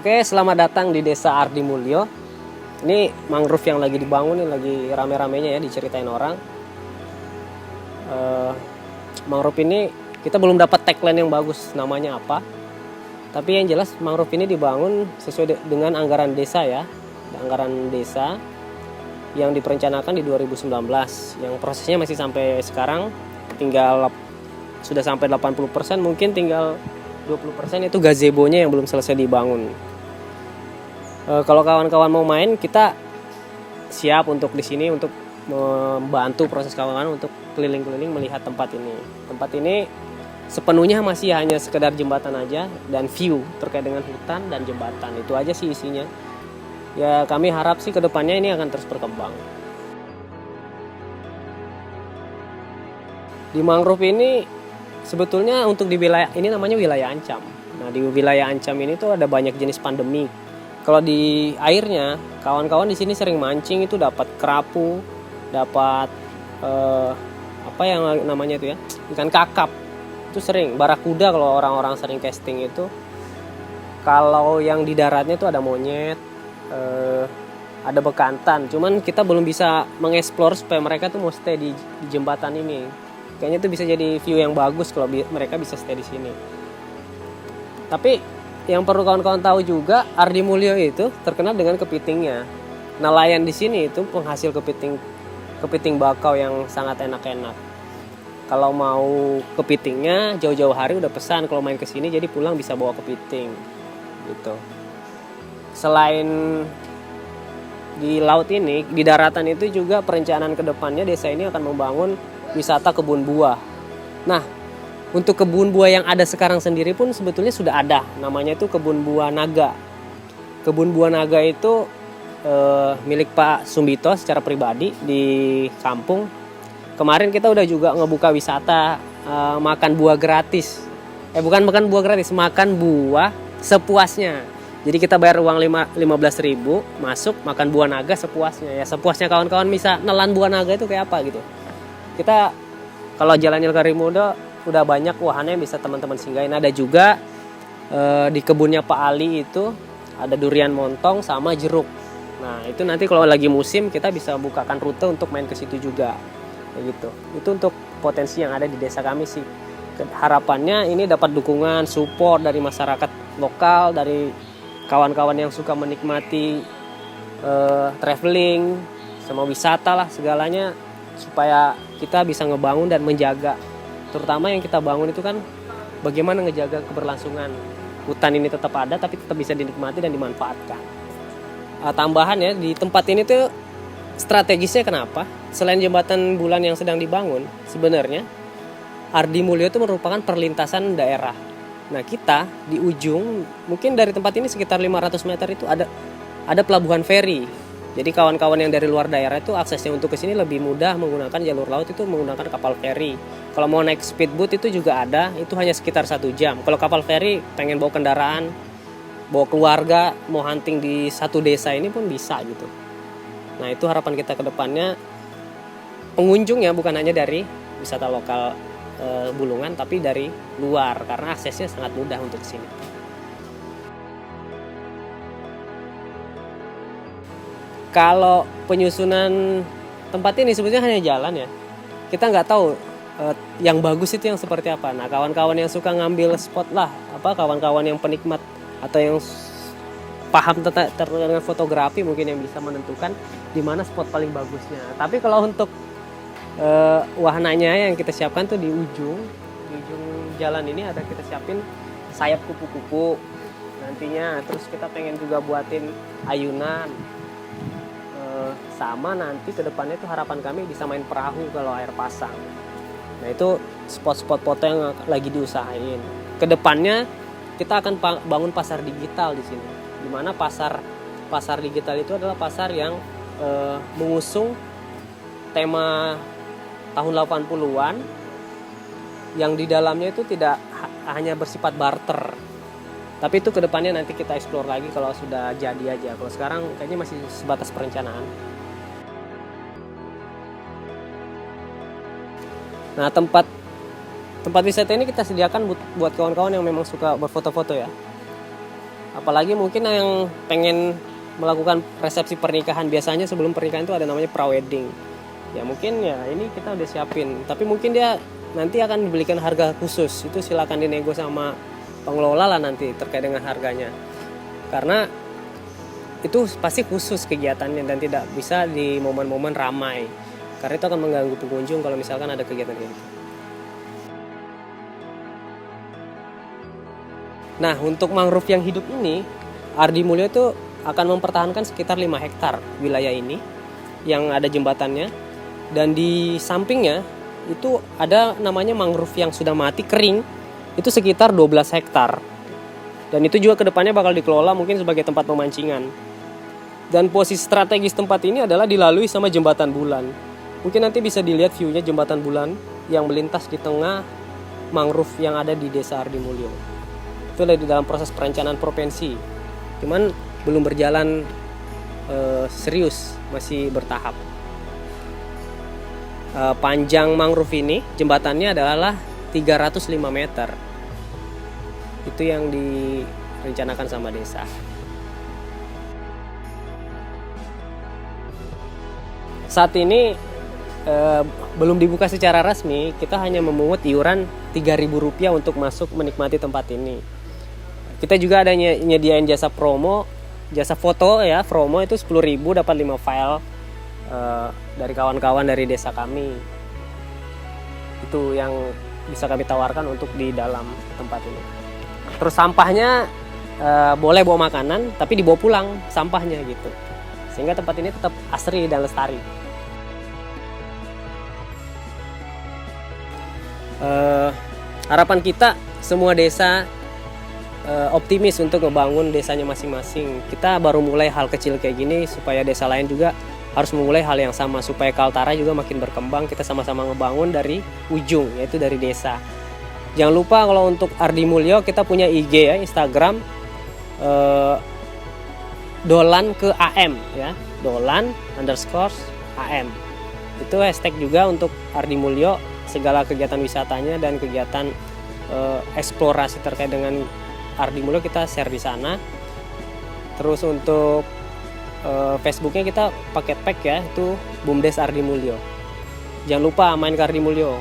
Oke, selamat datang di Desa Ardi Mulyo. Ini mangrove yang lagi dibangun nih, lagi rame-ramenya ya diceritain orang. Mangrove ini kita belum dapat tagline yang bagus namanya apa. Tapi yang jelas mangrove ini dibangun sesuai dengan anggaran desa ya. Anggaran desa yang diperencanakan di 2019. Yang prosesnya masih sampai sekarang tinggal sudah sampai 80%, mungkin tinggal 20% itu gazebo-nya yang belum selesai dibangun. Kalau kawan-kawan mau main, kita siap untuk di sini untuk membantu proses kawan-kawan untuk keliling-keliling melihat tempat ini. Tempat ini sepenuhnya masih hanya sekedar jembatan aja dan view terkait dengan hutan dan jembatan. Itu aja sih isinya. Ya kami harap sih kedepannya ini akan terus berkembang. Di mangrove ini sebetulnya untuk di wilayah ini namanya wilayah ancam. Nah di wilayah ancam ini tuh ada banyak jenis pandemi. Kalau di airnya, kawan-kawan di sini sering mancing itu dapat kerapu, dapat apa yang namanya itu ya, ikan kakap. Itu sering, barakuda kalau orang-orang sering casting itu. Kalau yang di daratnya itu ada monyet, ada bekantan. Cuman kita belum bisa mengeksplor supaya mereka tuh mau stay di jembatan ini. Kayaknya itu bisa jadi view yang bagus kalau mereka bisa stay di sini. Tapi yang perlu kawan-kawan tahu juga, Ardi Mulyo itu terkenal dengan kepitingnya. Nelayan di sini itu penghasil kepiting bakau yang sangat enak-enak. Kalau mau kepitingnya jauh-jauh hari udah pesan kalau main ke sini, jadi pulang bisa bawa kepiting gitu. Selain di laut ini, di daratan itu juga perencanaan kedepannya desa ini akan membangun wisata kebun buah. Nah, untuk kebun buah yang ada sekarang sendiri pun sebetulnya sudah ada. Namanya itu kebun buah naga. Kebun buah naga itu milik Pak Sumbito secara pribadi di kampung. Kemarin kita udah juga ngebuka wisata makan buah gratis. Bukan makan buah gratis, makan buah sepuasnya. Jadi kita bayar uang 15.000 masuk makan buah naga sepuasnya. Ya sepuasnya kawan-kawan bisa nelan buah naga itu kayak apa gitu. Kita kalau jalan-jalan ke Rimudo udah banyak wahana yang bisa teman-teman singgahin. Ada juga di kebunnya Pak Ali itu ada durian montong sama jeruk. Nah itu nanti kalau lagi musim kita bisa bukakan rute untuk main ke situ juga. Kayak gitu. Itu untuk potensi yang ada di desa kami sih. Harapannya ini dapat dukungan, support dari masyarakat lokal, dari kawan-kawan yang suka menikmati traveling, sama wisata lah segalanya, supaya kita bisa ngebangun dan menjaga. Terutama yang kita bangun itu kan bagaimana ngejaga keberlangsungan hutan ini tetap ada tapi tetap bisa dinikmati dan dimanfaatkan. Tambahan ya, di tempat ini tuh strategisnya kenapa? Selain jembatan bulan yang sedang dibangun, sebenarnya Ardi Mulyo itu merupakan perlintasan daerah. Nah kita di ujung, mungkin dari tempat ini sekitar 500 meter itu ada pelabuhan feri. Jadi kawan-kawan yang dari luar daerah itu aksesnya untuk ke sini lebih mudah menggunakan jalur laut, itu menggunakan kapal feri. Kalau mau naik speedboat itu juga ada, itu hanya sekitar 1 jam. Kalau kapal feri pengen bawa kendaraan, bawa keluarga, mau hunting di satu desa ini pun bisa gitu. Nah itu harapan kita ke depannya, pengunjungnya bukan hanya dari wisata lokal Bulungan, tapi dari luar, karena aksesnya sangat mudah untuk ke sini. Kalau penyusunan tempat ini sebetulnya hanya jalan ya. Kita nggak tahu yang bagus itu yang seperti apa. Nah kawan-kawan yang suka ngambil spot lah, kawan-kawan yang penikmat atau yang paham tentang fotografi mungkin yang bisa menentukan di mana spot paling bagusnya. Tapi kalau untuk wahananya yang kita siapkan tuh di ujung jalan ini ada kita siapin sayap kupu-kupu nantinya. Terus kita pengen juga buatin ayunan. Sama nanti ke depannya itu harapan kami bisa main perahu kalau air pasang. Nah itu spot-spot foto yang lagi diusahain. Kedepannya kita akan bangun pasar digital di sini. Dimana pasar digital itu adalah pasar yang mengusung tema tahun 80-an yang di dalamnya itu tidak hanya bersifat barter. Tapi itu kedepannya nanti kita explore lagi kalau sudah jadi aja. Kalau sekarang kayaknya masih sebatas perencanaan. Nah tempat wisata ini kita sediakan buat kawan-kawan yang memang suka berfoto-foto ya. Apalagi mungkin yang pengen melakukan resepsi pernikahan, biasanya sebelum pernikahan itu ada namanya prawedding. Ya mungkin ya ini kita udah siapin, tapi mungkin dia nanti akan dibelikan harga khusus. Itu silakan dinego sama pengelola lah nanti terkait dengan harganya. Karena itu pasti khusus kegiatannya dan tidak bisa di momen-momen ramai. Karena itu akan mengganggu pengunjung kalau misalkan ada kegiatan kayak gitu. Nah, untuk mangrove yang hidup ini, Ardi Mulyo itu akan mempertahankan sekitar 5 hektar wilayah ini yang ada jembatannya. Dan di sampingnya itu ada namanya mangrove yang sudah mati kering, itu sekitar 12 hektar. Dan itu juga kedepannya bakal dikelola mungkin sebagai tempat pemancingan. Dan posisi strategis tempat ini adalah dilalui sama jembatan bulan. Mungkin nanti bisa dilihat view-nya jembatan bulan yang melintas di tengah mangrove yang ada di Desa Ardi Mulyo. Itu ada di dalam proses perencanaan provinsi, cuman belum berjalan serius, masih bertahap. Panjang mangrove ini, jembatannya adalah 305 meter. Itu yang direncanakan sama desa. Saat ini belum dibuka secara resmi, kita hanya memungut iuran Rp3.000 untuk masuk menikmati tempat ini. Kita juga ada nyediain jasa promo, jasa foto ya, promo itu 10.000 dapat 5 file dari kawan-kawan dari desa kami. Itu yang bisa kami tawarkan untuk di dalam tempat ini. Terus sampahnya boleh bawa makanan, tapi dibawa pulang sampahnya gitu. Sehingga tempat ini tetap asri dan lestari. Harapan kita semua desa optimis untuk ngebangun desanya masing-masing. Kita baru mulai hal kecil kayak gini supaya desa lain juga harus memulai hal yang sama supaya Kaltara juga makin berkembang. Kita sama-sama ngebangun dari ujung, yaitu dari desa. Jangan lupa kalau untuk Ardi Mulyo kita punya IG ya, Instagram dolan ke AM ya, dolan_am. Itu hashtag juga untuk Ardi Mulyo, segala kegiatan wisatanya dan kegiatan eksplorasi terkait dengan Ardi Mulyo kita share di sana. Terus untuk Facebooknya kita paket pack ya, itu BUMDes Ardi Mulyo. Jangan lupa main ke Ardi Mulyo.